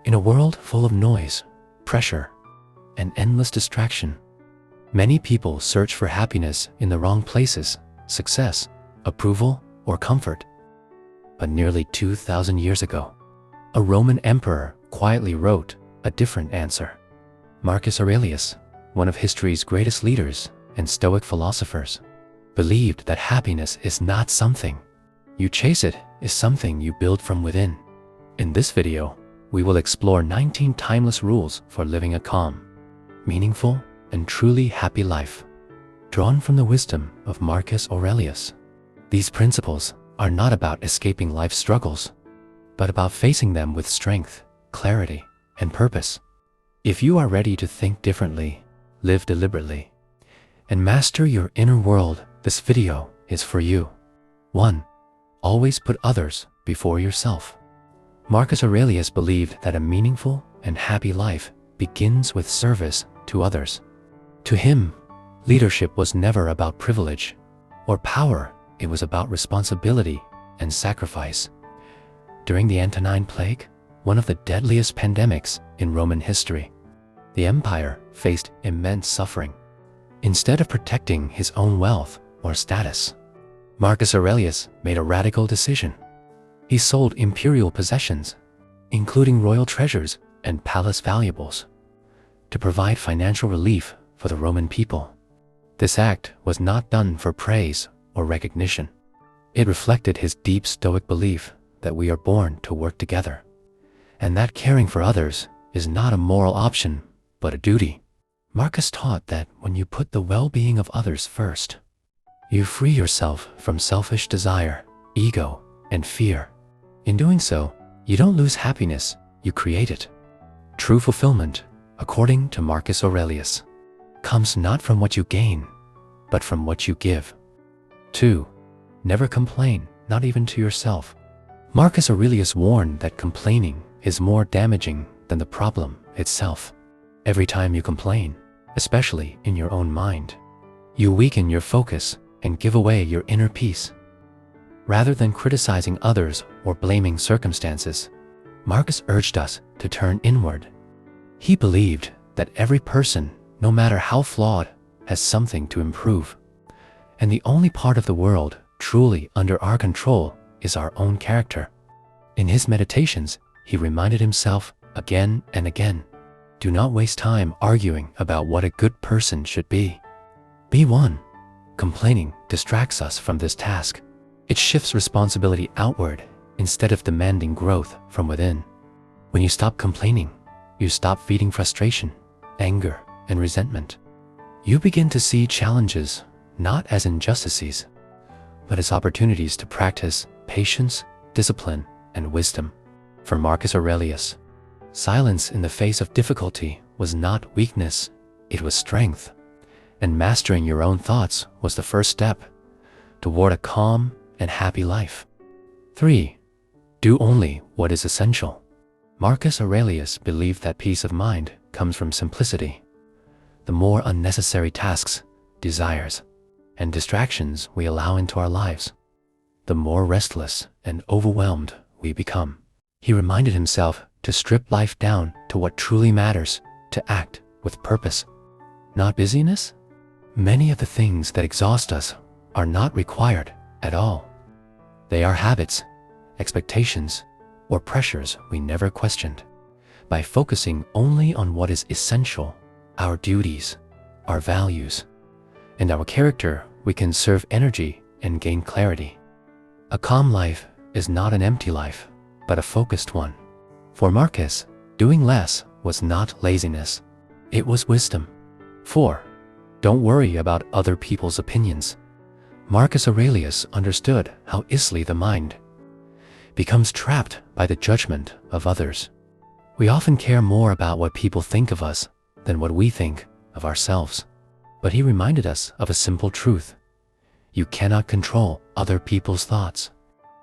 In a world full of noise, pressure, and endless distraction, many people search for happiness in the wrong places: success, approval, or comfort. But nearly 2,000 years ago, a Roman emperor quietly wrote a different answer. Marcus Aurelius, one of history's greatest leaders and Stoic philosophers, believed that happiness is not something you chase, it is something you build from within. In this video, we will explore 19 timeless rules for living a calm, meaningful, and truly happy life, drawn from the wisdom of Marcus Aurelius. These principles are not about escaping life's struggles, but about facing them with strength, clarity, and purpose. If you are ready to think differently, live deliberately, and master your inner world, this video is for you. 1. Always put others before yourself. Marcus Aurelius believed that a meaningful and happy life begins with service to others. To him, leadership was never about privilege or power, it was about responsibility and sacrifice. During the Antonine Plague, one of the deadliest pandemics in Roman history, the empire faced immense suffering. Instead of protecting his own wealth or status, Marcus Aurelius made a radical decision. He sold imperial possessions, including royal treasures and palace valuables, to provide financial relief for the Roman people. This act was not done for praise or recognition. It reflected his deep Stoic belief that we are born to work together, and that caring for others is not a moral option, but a duty. Marcus taught that when you put the well-being of others first, you free yourself from selfish desire, ego, and fear. In doing so, you don't lose happiness, you create it. True fulfillment, according to Marcus Aurelius, comes not from what you gain, but from what you give. 2. Never complain, not even to yourself. Marcus Aurelius warned that complaining is more damaging than the problem itself. Every time you complain, especially in your own mind, you weaken your focus and give away your inner peace. Rather than criticizing others or blaming circumstances, Marcus urged us to turn inward. He believed that every person, no matter how flawed, has something to improve, and the only part of the world truly under our control is our own character. In his meditations, he reminded himself again and again, do not waste time arguing about what a good person should be. Be one. Complaining distracts us from this task. It shifts responsibility outward instead of demanding growth from within. When you stop complaining, you stop feeding frustration, anger, and resentment. You begin to see challenges not as injustices, but as opportunities to practice patience, discipline, and wisdom. For Marcus Aurelius, silence in the face of difficulty was not weakness, it was strength. And mastering your own thoughts was the first step toward a calm and happy life. 3. Do only what is essential. Marcus Aurelius believed that peace of mind comes from simplicity. The more unnecessary tasks, desires, and distractions we allow into our lives, the more restless and overwhelmed we become. He reminded himself to strip life down to what truly matters, to act with purpose, not busyness. Many of the things that exhaust us are not required at all. They are habits, expectations, or pressures we never questioned. By focusing only on what is essential, our duties, our values, and our character, we can conserve energy and gain clarity. A calm life is not an empty life, but a focused one. For Marcus, doing less was not laziness, it was wisdom. 4. Don't worry about other people's opinions. Marcus Aurelius understood how easily the mind becomes trapped by the judgment of others. We often care more about what people think of us than what we think of ourselves. But he reminded us of a simple truth. You cannot control other people's thoughts.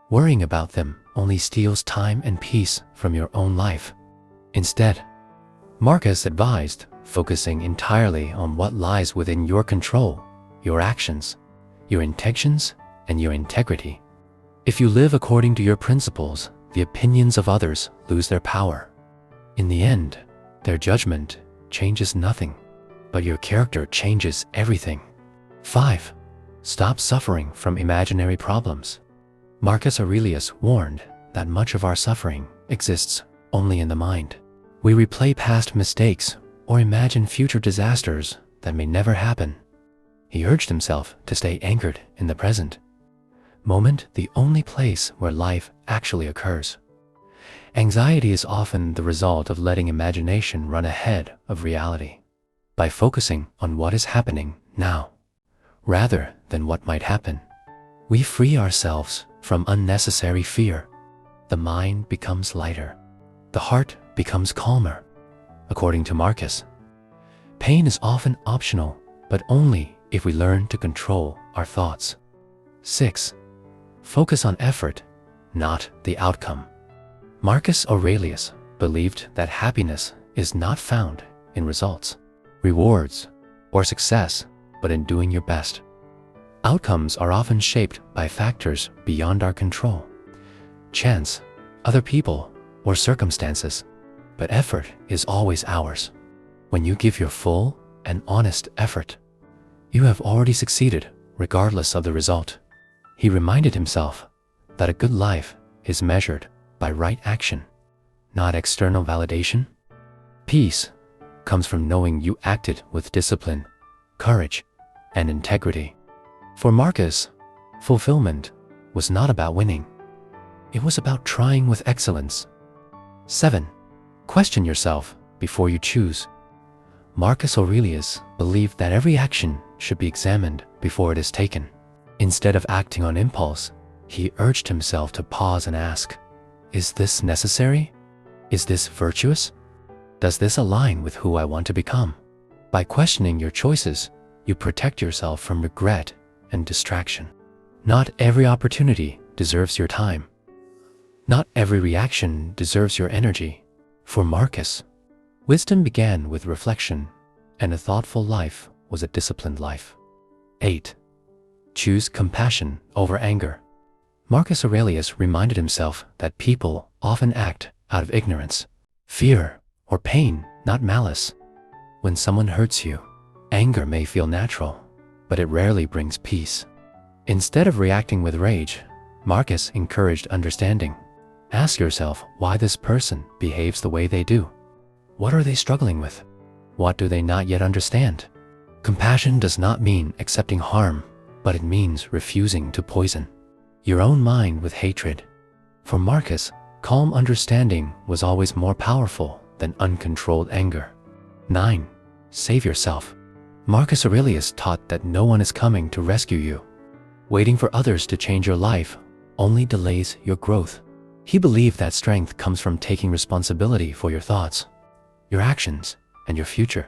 Worrying about them only steals time and peace from your own life. Instead, Marcus advised focusing entirely on what lies within your control, your actions, your intentions, and your integrity. If you live according to your principles, the opinions of others lose their power. In the end, their judgment changes nothing, but your character changes everything. 5. Stop suffering from imaginary problems. Marcus Aurelius warned that much of our suffering exists only in the mind. We replay past mistakes or imagine future disasters that may never happen. He urged himself to stay anchored in the present moment, the only place where life actually occurs. Anxiety is often the result of letting imagination run ahead of reality. By focusing on what is happening now, rather than what might happen, we free ourselves from unnecessary fear. The mind becomes lighter. The heart becomes calmer. According to Marcus, pain is often optional, but only if we learn to control our thoughts. 6. Focus on effort, not the outcome. Marcus Aurelius believed that happiness is not found in results, rewards, or success, but in doing your best. Outcomes are often shaped by factors beyond our control, chance, other people, or circumstances, but effort is always ours. When you give your full and honest effort, you have already succeeded regardless of the result. He reminded himself that a good life is measured by right action, not external validation. Peace comes from knowing you acted with discipline, courage, and integrity. For Marcus, fulfillment was not about winning. It was about trying with excellence. 7. Question yourself before you choose. Marcus Aurelius believed that every action should be examined before it is taken. Instead of acting on impulse, he urged himself to pause and ask, is this necessary? Is this virtuous? Does this align with who I want to become? By questioning your choices, you protect yourself from regret and distraction. Not every opportunity deserves your time. Not every reaction deserves your energy. For Marcus, wisdom began with reflection, and a thoughtful life was a disciplined life. 8. Choose compassion over anger. Marcus Aurelius reminded himself that people often act out of ignorance, fear, or pain, not malice. When someone hurts you, anger may feel natural, but it rarely brings peace. Instead of reacting with rage, Marcus encouraged understanding. Ask yourself why this person behaves the way they do. What are they struggling with? What do they not yet understand? Compassion does not mean accepting harm, but it means refusing to poison your own mind with hatred. For Marcus, calm understanding was always more powerful than uncontrolled anger. 9. Save yourself. Marcus Aurelius taught that no one is coming to rescue you. Waiting for others to change your life only delays your growth. He believed that strength comes from taking responsibility for your thoughts, your actions, and your future.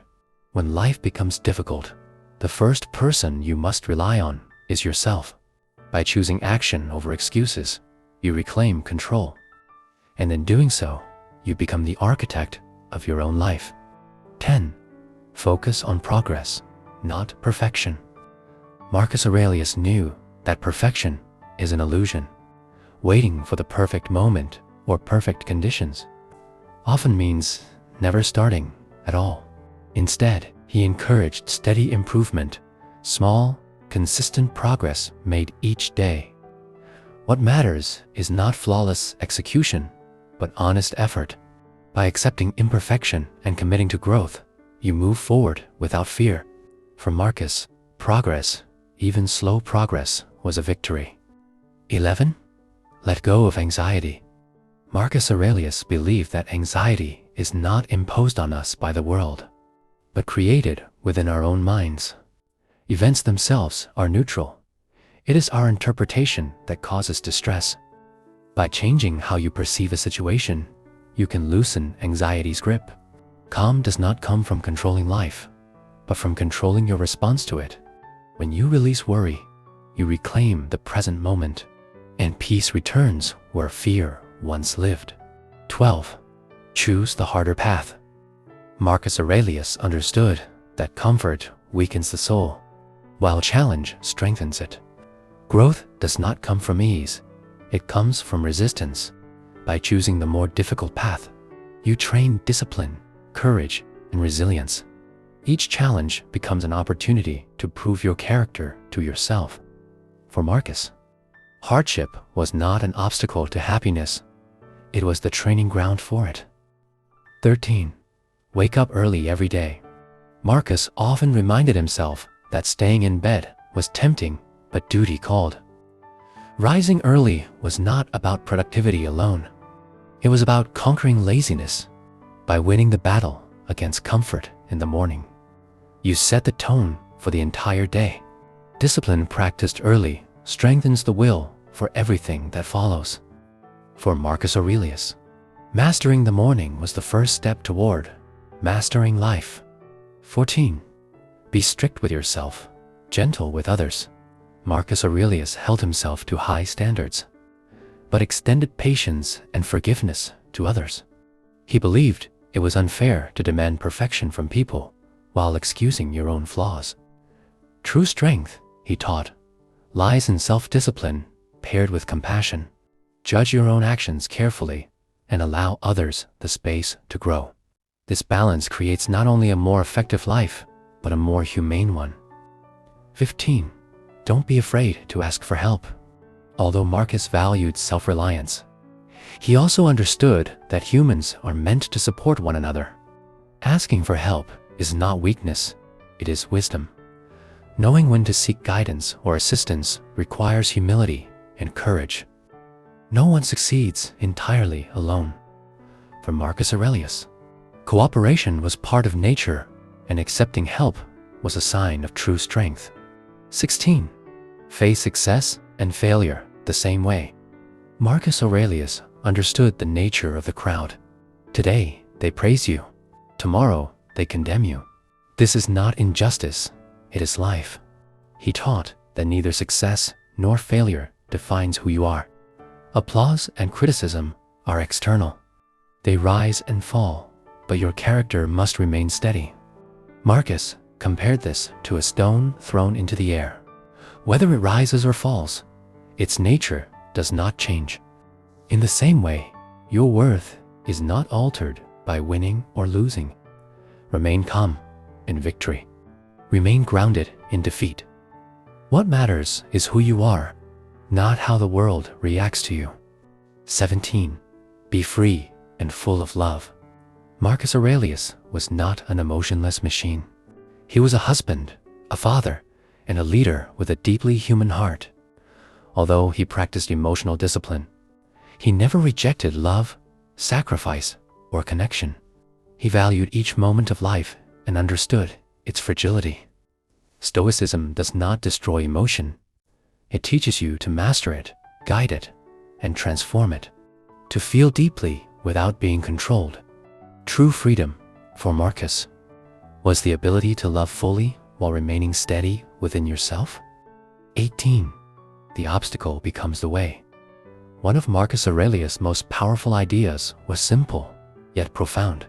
When life becomes difficult, the first person you must rely on is yourself. By choosing action over excuses, you reclaim control. And in doing so, you become the architect of your own life. 10. Focus on progress, not perfection. Marcus Aurelius knew that perfection is an illusion. Waiting for the perfect moment or perfect conditions often means never starting at all. Instead, he encouraged steady improvement, small, consistent progress made each day. What matters is not flawless execution, but honest effort. By accepting imperfection and committing to growth, you move forward without fear. For Marcus, progress, even slow progress, was a victory. 11. Let go of anxiety. Marcus Aurelius believed that anxiety is not imposed on us by the world, but created within our own minds. Events themselves are neutral. It is our interpretation that causes distress. By changing how you perceive a situation, you can loosen anxiety's grip. Calm does not come from controlling life, but from controlling your response to it. When you release worry, you reclaim the present moment, and peace returns where fear once lived. 12. Choose the harder path. Marcus Aurelius understood that comfort weakens the soul, while challenge strengthens it. Growth does not come from ease, it comes from resistance. By choosing the more difficult path, You train discipline, courage, and resilience. Each challenge becomes an opportunity to prove your character to yourself. For Marcus, hardship was not an obstacle to happiness. It was the training ground for it. 13. Wake up early every day. Marcus often reminded himself that staying in bed was tempting, but duty called. Rising early was not about productivity alone. It was about conquering laziness by winning the battle against comfort in the morning. You set the tone for the entire day. Discipline practiced early strengthens the will for everything that follows. For Marcus Aurelius, mastering the morning was the first step toward mastering life. 14. Be strict with yourself, gentle with others. Marcus Aurelius held himself to high standards, but extended patience and forgiveness to others. He believed it was unfair to demand perfection from people while excusing your own flaws. True strength, he taught, lies in self-discipline paired with compassion. Judge your own actions carefully and allow others the space to grow. This balance creates not only a more effective life, but a more humane one. 15. Don't be afraid to ask for help. Although Marcus valued self-reliance, he also understood that humans are meant to support one another. Asking for help is not weakness, it is wisdom. Knowing when to seek guidance or assistance requires humility and courage. No one succeeds entirely alone. For Marcus Aurelius, cooperation was part of nature, and accepting help was a sign of true strength. 16. Face success and failure the same way. Marcus Aurelius understood the nature of the crowd. Today, they praise you. Tomorrow, they condemn you. This is not injustice, it is life. He taught that neither success nor failure defines who you are. Applause and criticism are external. They rise and fall, but your character must remain steady. Marcus compared this to a stone thrown into the air. Whether it rises or falls, its nature does not change. In the same way, your worth is not altered by winning or losing. Remain calm in victory. Remain grounded in defeat. What matters is who you are, not how the world reacts to you. 17. Be free and full of love. Marcus Aurelius was not an emotionless machine. He was a husband, a father, and a leader with a deeply human heart. Although he practiced emotional discipline, he never rejected love, sacrifice, or connection. He valued each moment of life and understood its fragility. Stoicism does not destroy emotion. It teaches you to master it, guide it, and transform it. To feel deeply without being controlled. True freedom, for Marcus, was the ability to love fully while remaining steady within yourself. 18. The obstacle becomes the way. One of Marcus Aurelius' most powerful ideas was simple, yet profound.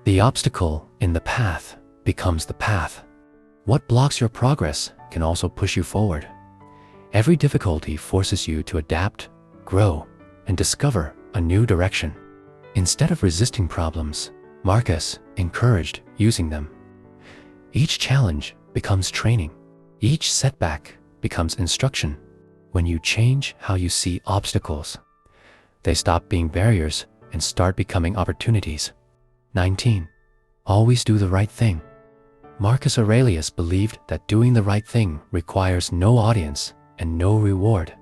The obstacle in the path becomes the path. What blocks your progress can also push you forward. Every difficulty forces you to adapt, grow, and discover a new direction. Instead of resisting problems, Marcus encouraged using them. Each challenge becomes training. Each setback becomes instruction. When you change how you see obstacles, they stop being barriers and start becoming opportunities. 19. Always do the right thing. Marcus Aurelius believed that doing the right thing requires no audience and no reward.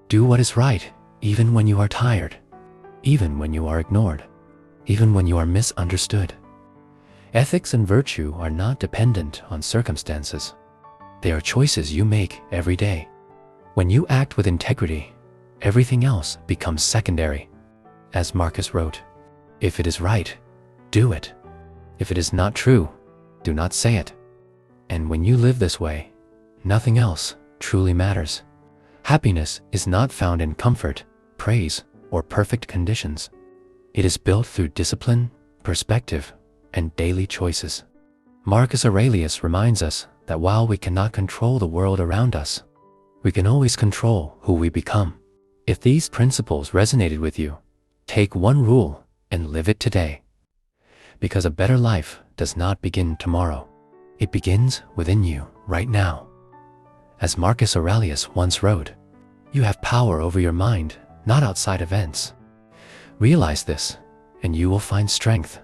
Do what is right, even when you are tired, even when you are ignored, even when you are misunderstood. Ethics and virtue are not dependent on circumstances. They are choices you make every day. When you act with integrity, everything else becomes secondary. As Marcus wrote, if it is right, do it. If it is not true, do not say it. And when you live this way, nothing else truly matters. Happiness is not found in comfort, praise, or perfect conditions. It is built through discipline, perspective, and daily choices. Marcus Aurelius reminds us that while we cannot control the world around us, we can always control who we become. If these principles resonated with you, take one rule and live it today. Because a better life does not begin tomorrow. It begins within you right now. As Marcus Aurelius once wrote, "You have power over your mind, not outside events." Realize this, and you will find strength